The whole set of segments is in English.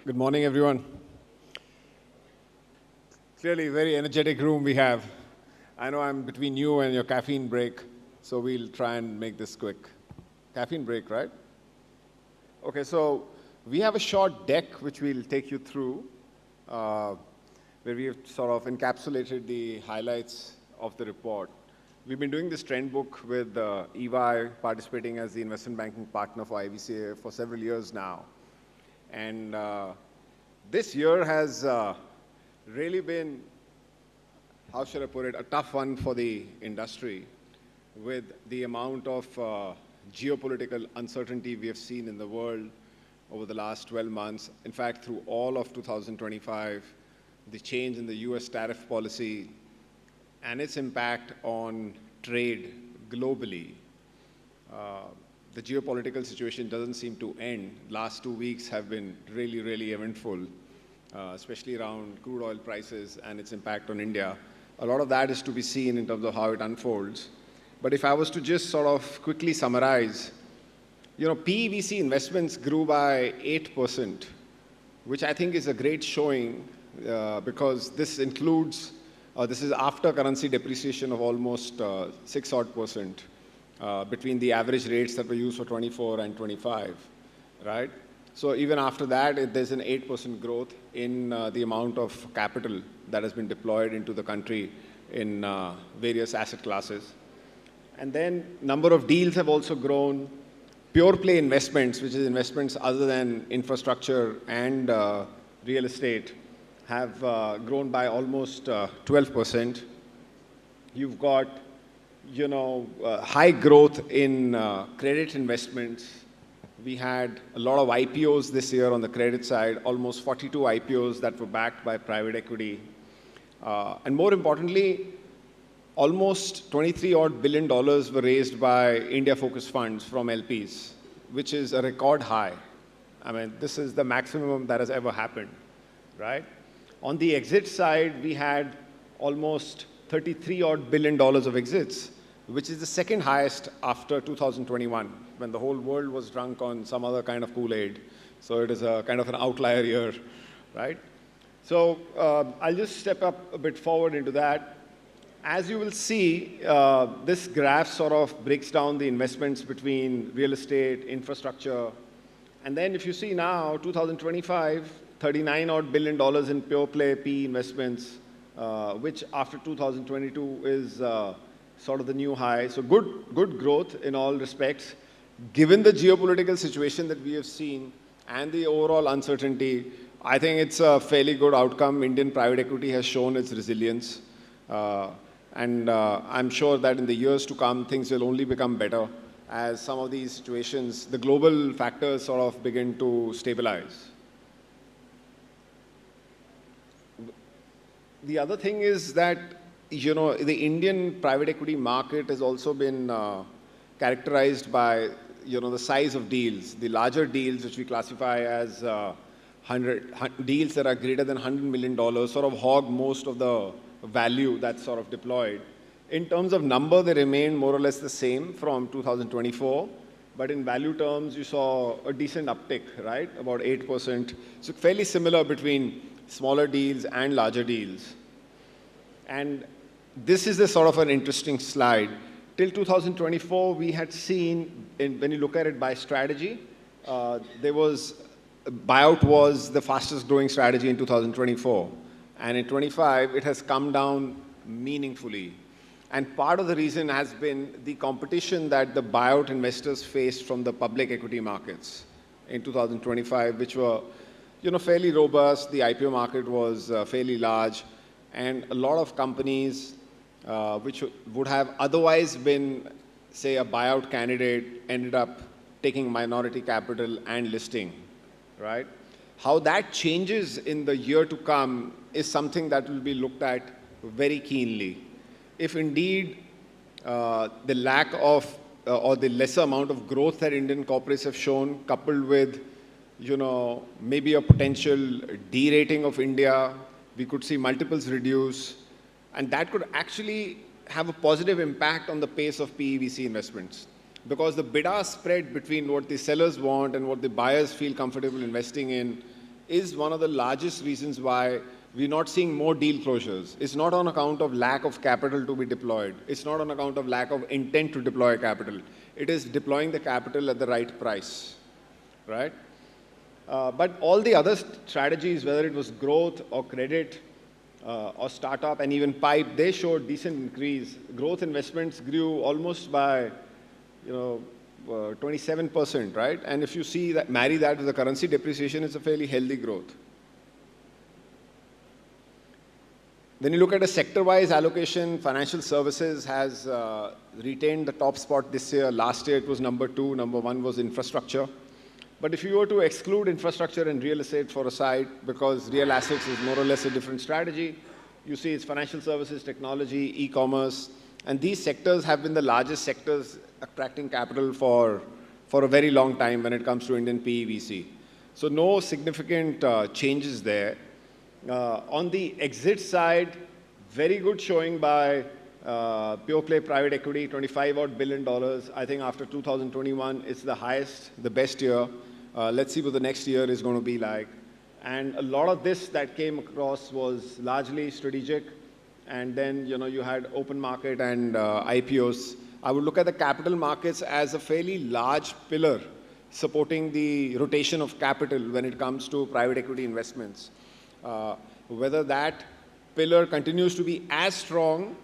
Good morning, everyone. Clearly, very energetic room we have. I know I'm between you and your caffeine break, so we'll try and make this quick. Caffeine break, right? Okay, so we have a short deck which we'll take you through, where we have sort of encapsulated the highlights of the report. We've been doing this Trendbook with EY participating as the investment banking partner for IVCA for several years now. And this year has really been, how should I put it, a tough one for the industry with the amount of geopolitical uncertainty we have seen in the world over the last 12 months. In fact, through all of 2025, the change in the US tariff policy and its impact on trade globally. The geopolitical situation doesn't seem to end. Last 2 weeks have been really, really eventful, especially around crude oil prices and its impact on India. A lot of that is to be seen in terms of how it unfolds. But if I was to just sort of quickly summarize, PEVC investments grew by 8%, which I think is a great showing because this includes, this is after currency depreciation of almost 6% between the average rates that were used for 24 and 25, right? So even after that, there's an 8% growth in the amount of capital that has been deployed into the country in various asset classes. And then number of deals have also grown. Pure play investments, which is investments other than infrastructure and real estate, have grown by almost 12%. You've got high growth in credit investments. We had a lot of IPOs this year on the credit side, almost 42 IPOs that were backed by private equity. And more importantly, almost $23 billion were raised by India-focused funds from LPs, which is a record high. I mean, this is the maximum that has ever happened, right? On the exit side, we had almost $33 billion of exits, which is the second highest after 2021, when the whole world was drunk on some other kind of Kool-Aid. So it is a kind of an outlier year, right? So I'll just step up a bit forward into that. As you will see, this graph sort of breaks down the investments between real estate, infrastructure. And then if you see now, 2025, $39 billion in pure play PE investments, which after 2022 is sort of the new high. So good growth in all respects. Given the geopolitical situation that we have seen and the overall uncertainty, I think it's a fairly good outcome. Indian private equity has shown its resilience. And I'm sure that in the years to come, things will only become better as some of these situations, the global factors sort of begin to stabilize. The other thing is that, the Indian private equity market has also been characterized by, the size of deals. The larger deals, which we classify as deals that are greater than $100 million, sort of hog most of the value that's sort of deployed. In terms of number, they remain more or less the same from 2024. But in value terms, you saw a decent uptick, right? About 8%. So fairly similar between smaller deals and larger deals. And this is a sort of an interesting slide. Till 2024, we had seen, when you look at it by strategy, buyout was the fastest growing strategy in 2024. And in 25, it has come down meaningfully. And part of the reason has been the competition that the buyout investors faced from the public equity markets in 2025, which were fairly robust. The IPO market was fairly large. And a lot of companies which would have otherwise been, say, a buyout candidate, ended up taking minority capital and listing, right? How that changes in the year to come is something that will be looked at very keenly. If indeed the lack of or the lesser amount of growth that Indian corporates have shown, coupled with maybe a potential derating of India, we could see multiples reduce, and that could actually have a positive impact on the pace of PEVC investments. Because the bid-ask spread between what the sellers want and what the buyers feel comfortable investing in is one of the largest reasons why we're not seeing more deal closures. It's not on account of lack of capital to be deployed. It's not on account of lack of intent to deploy capital. It is deploying the capital at the right price, right? But all the other strategies, whether it was growth or credit or startup and even pipe, they showed decent increase. Growth investments grew almost by, 27%, right? And if you see that, marry that with the currency depreciation, it's a fairly healthy growth. Then you look at a sector-wise allocation, financial services has retained the top spot this year. Last year it was number 2, number 1 was infrastructure. But if you were to exclude infrastructure and real estate for a side, because real assets is more or less a different strategy, you see it's financial services, technology, e-commerce, and these sectors have been the largest sectors attracting capital for a very long time when it comes to Indian PE/VC. So no significant changes there. On the exit side, very good showing by pure play private equity, $25 billion. I think after 2021, it's the highest, the best year. Let's see what the next year is going to be like. And a lot of this that came across was largely strategic. And then, you had open market and IPOs. I would look at the capital markets as a fairly large pillar supporting the rotation of capital when it comes to private equity investments. Whether that pillar continues to be as strong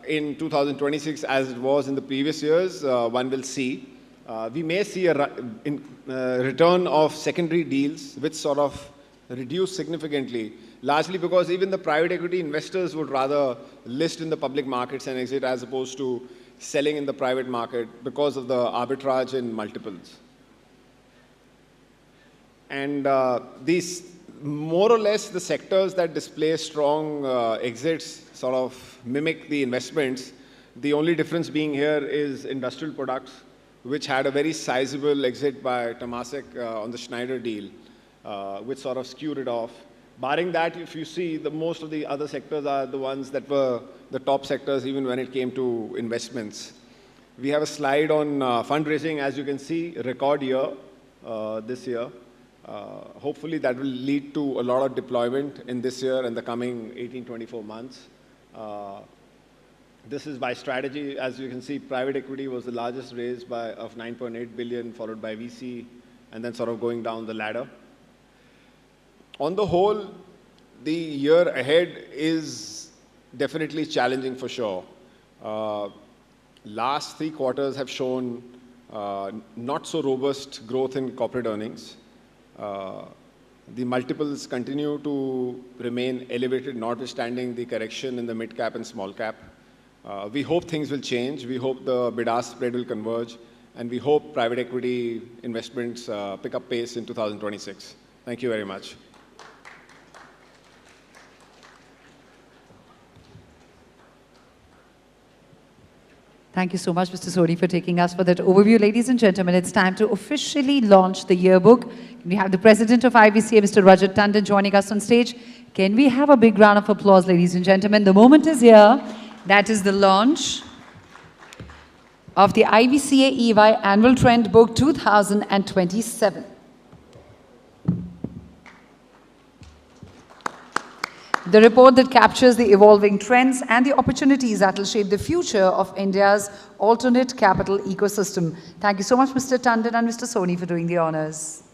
in 2026 as it was in the previous years, one will see. We may see a return of secondary deals, which sort of reduce significantly, largely because even the private equity investors would rather list in the public markets and exit as opposed to selling in the private market because of the arbitrage in multiples. And these, more or less, the sectors that display strong exits sort of mimic the investments. The only difference being here is industrial products, which had a very sizable exit by Temasek on the Schneider deal, which sort of skewed it off. Barring that, if you see, most of the other sectors are the ones that were the top sectors even when it came to investments. We have a slide on fundraising. As you can see, record year this year. Hopefully that will lead to a lot of deployment in this year and the coming 18-24 months. This is by strategy. As you can see, private equity was the largest raise of 9.8 billion, followed by VC, and then sort of going down the ladder. On the whole, the year ahead is definitely challenging for sure. Last 3 quarters have shown not so robust growth in corporate earnings. The multiples continue to remain elevated, notwithstanding the correction in the mid-cap and small-cap. We hope things will change. We hope the bid-ask spread will converge. And we hope private equity investments pick up pace in 2026. Thank you very much. Thank you so much, Mr. Soni, for taking us for that overview. Ladies and gentlemen, it's time to officially launch the yearbook. We have the president of IVCA, Mr. Rajat Tandon, joining us on stage. Can we have a big round of applause, ladies and gentlemen? The moment is here. That is the launch of the IVCA EY Annual Trend Book 2027. The report that captures the evolving trends and the opportunities that will shape the future of India's alternate capital ecosystem. Thank you so much, Mr. Tandon and Mr. Soni, for doing the honors.